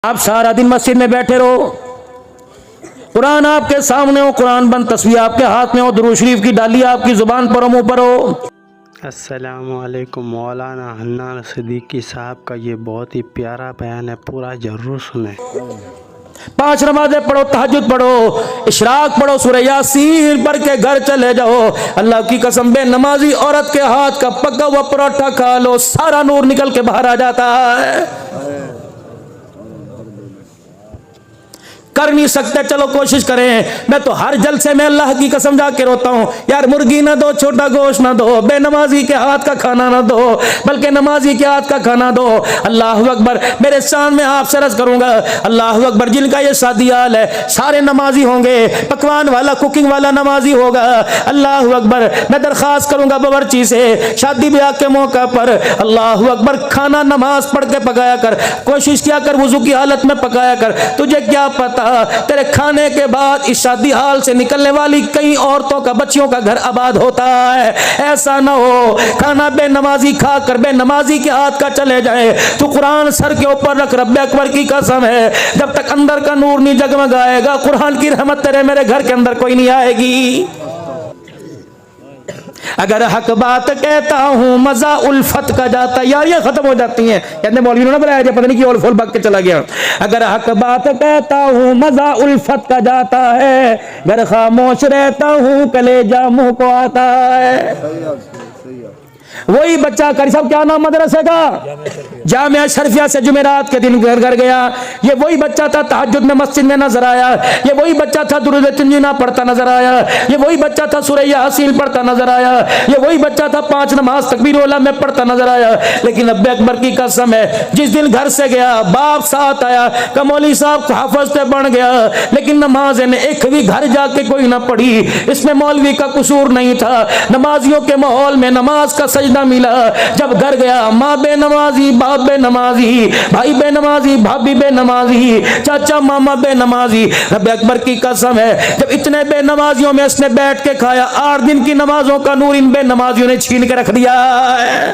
آپ سارا دن مسجد میں بیٹھے رہو، قرآن آپ کے سامنے ہو، قرآن بند تصویر آپ کے ہاتھ میں ہو، درود شریف کی ڈالی آپ کی زبان پر ہو، منہ پر ہو۔ السلام علیکم۔ مولانا حنان صدیقی صاحب کا یہ بہت ہی پیارا بیان ہے، پورا ضرور سنیں۔ 5 نمازیں پڑھو، تہجد پڑھو، اشراق پڑھو، سورہ یاسین پڑھ کے گھر چلے جاؤ۔ اللہ کی قسم، بے نمازی عورت کے ہاتھ کا پکا ہوا پروٹھا کھا لو، سارا نور نکل کے باہر آ جاتا ہے۔ کر نہیں سکتے، چلو کوشش کریں۔ میں تو ہر جلسے میں اللہ کی قسم جا کے روتا ہوں، یار مرغی نہ دو، چھوٹا گوشت نہ دو، بے نمازی کے ہاتھ کا کھانا نہ دو، بلکہ نمازی کے ہاتھ کا کھانا دو۔ اللہ اکبر۔ میرے سامنے میں آپ سے عرض کروں گا، اللہ اکبر، جن کا یہ شادی حال ہے سارے نمازی ہوں گے، پکوان والا، کوکنگ والا نمازی ہوگا۔ اللہ اکبر۔ میں درخواست کروں گا باورچی سے، شادی بیاہ کے موقع پر اللہ اکبر کھانا نماز پڑھ کے پکایا کر، کوشش کیا کر وضو کی حالت میں پکایا کر۔ تجھے کیا پتا تیرے کھانے کے بعد اس شادی حال سے نکلنے والی کئی عورتوں کا، بچیوں کا گھر آباد ہوتا ہے۔ ایسا نہ ہو کھانا بے نمازی کھا کر بے نمازی کے ہاتھ کا چلے جائے۔ تو قرآن سر کے اوپر رکھ، رب اکبر کی قسم ہے، جب تک اندر کا نور نہیں جگمگائے گا قرآن کی رحمت تیرے میرے گھر کے اندر کوئی نہیں آئے گی۔ اگر حق بات کہتا ہوں مزہ الفت کا جاتا، یار یہ ختم ہو جاتی ہیں، کہتے مولوی نے نہ بلایا جائے، پتہ نہیں کیوں فول بھگ کے چلا گیا۔ اگر حق بات کہتا ہوں مزہ الفت کا جاتا ہے، اگر خاموش رہتا ہوں کلیجہ منہ کو آتا ہے۔ وہی بچہ قاری صاحب کیا نام مدرسے کا؟ جامعہ شرفیہ سے جمعرات کے دن گھر گھر گیا۔ یہ وہی بچہ تھا تہجد میں مسجد میں نظر آیا، یہ وہی بچہ تھا درود تنجینا پڑھتا نظر آیا، یہ وہی بچہ تھا سورہ یاسین پڑھتا نظر آیا، یہ وہی بچہ تھا 5 نماز تکبیر اولیٰ میں پڑھتا نظر آیا۔ لیکن رب اکبر کی قسم ہے، جس دن گھر سے گیا باپ ساتھ آیا کہ مولوی صاحب حافظ سے بن گیا، لیکن نماز نے ایک بھی گھر جا کے کوئی نہ پڑھی۔ اس میں مولوی کا قصور نہیں تھا، نمازیوں کے ماحول میں نماز کا سجدہ ملا۔ جب گھر گیا ماں بے نمازی، باپ بے نمازی، بھائی بے نمازی، بھابھی بے نمازی، چاچا ماما بے نمازی۔ رب اکبر کی قسم ہے، جب اتنے بے نمازیوں میں اس نے بیٹھ کے کھایا، 8 دن کی نمازوں کا نور ان بے نمازیوں نے چھین کے رکھ دیا ہے۔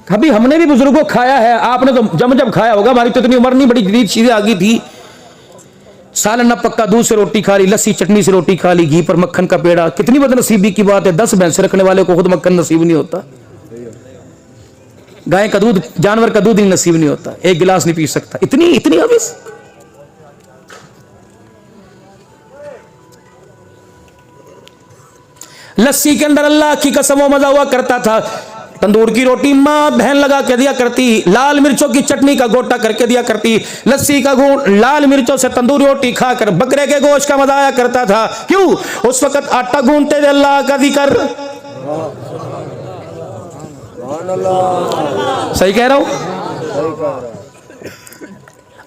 کبھی ہم نے بھی بزرگوں کھایا ہے، آپ نے تو جب کھایا ہوگا، ہماری تو اتنی عمر نہیں، بڑی جدید چیزیں آ گئی تھی۔ سالن نہ پکا دودھ سے روٹی کھا لی، لسی چٹنی سے روٹی کھا لی، گھی پر مکھن کا پیڑا۔ کتنی بد نصیبی کی بات ہے، 10 بھینس رکھنے والے کو خود مکھن نصیب نہیں ہوتا، گائے کا دودھ، جانور کا دودھ نہیں نصیب نہیں ہوتا، ایک گلاس نہیں پی سکتا۔ اتنی حوث۔ لسی کے اندر اللہ کی قسم و مزہ ہوا کرتا تھا۔ تندور کی روٹی ماں بہن لگا کے دیا کرتی، لال مرچوں کی چٹنی کا گوٹا کر کے دیا کرتی، لسی کا گھونٹ لال مرچوں سے تندوری روٹی کھا کر بکرے کے گوشت کا مزہ آیا کرتا تھا۔ کیوں؟ اس وقت آٹا گھونٹتے تھے اللہ کا ذکر۔ صحیح کہہ رہا ہوں؟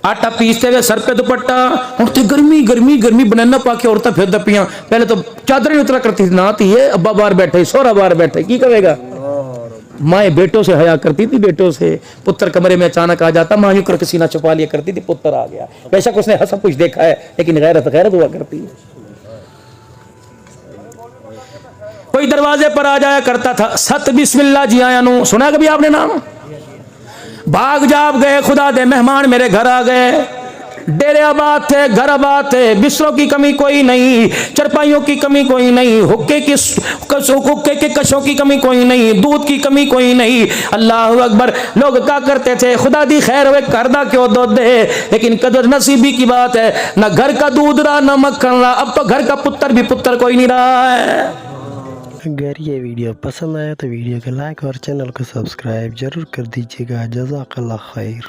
آٹا پیستے ہوئے سر پہ دوپٹہ اڑتے، گرمی گرمی گرمی، بنانا پا کے عورتیں پھر دپیاں، پہلے تو چادریں اترا کرتی تھی، نہ تھی یہ ابا باہر بیٹھے، سورا باہر بیٹھے، کی کہے گا؟ مائیں بیٹوں سے حیا کرتی تھی، بیٹوں سے۔ پتر کمرے میں اچانک آ جاتا، ماں یوں کر کے سینہ چھپا لیا کرتی تھی، پتر آ گیا، بے شک اس نے سب کچھ دیکھا ہے، لیکن غیرت ہوا کرتی ہے۔ کوئی دروازے پر آ جایا کرتا تھا، ست بسم اللہ جی آیا نو، سنا کبھی آپ نے نام؟ بھاگ جاب گئے، خدا دے مہمان میرے گھر آ گئے، ڈیرے آباد تھے، گھر آباد تھے، بستروں کی کمی کوئی نہیں، چرپائیوں کی کمی کوئی نہیں، حکے کے کشوں کی کمی کوئی نہیں، دودھ کی کمی کوئی نہیں۔ اللہ اکبر۔ لوگ کیا کرتے تھے، خدا دی خیر ہوئے کردہ کیوں دودھ دے، لیکن قدر نصیبی کی بات ہے، نہ گھر کا دودھ رہا نہ مکھن رہا، اب تو گھر کا پتر بھی پتر کوئی نہیں رہا ہے۔ اگر یہ ویڈیو پسند آیا تو ویڈیو کو لائک اور چینل کو سبسکرائب ضرور کر دیجیے گا۔ جزاک اللہ خیر۔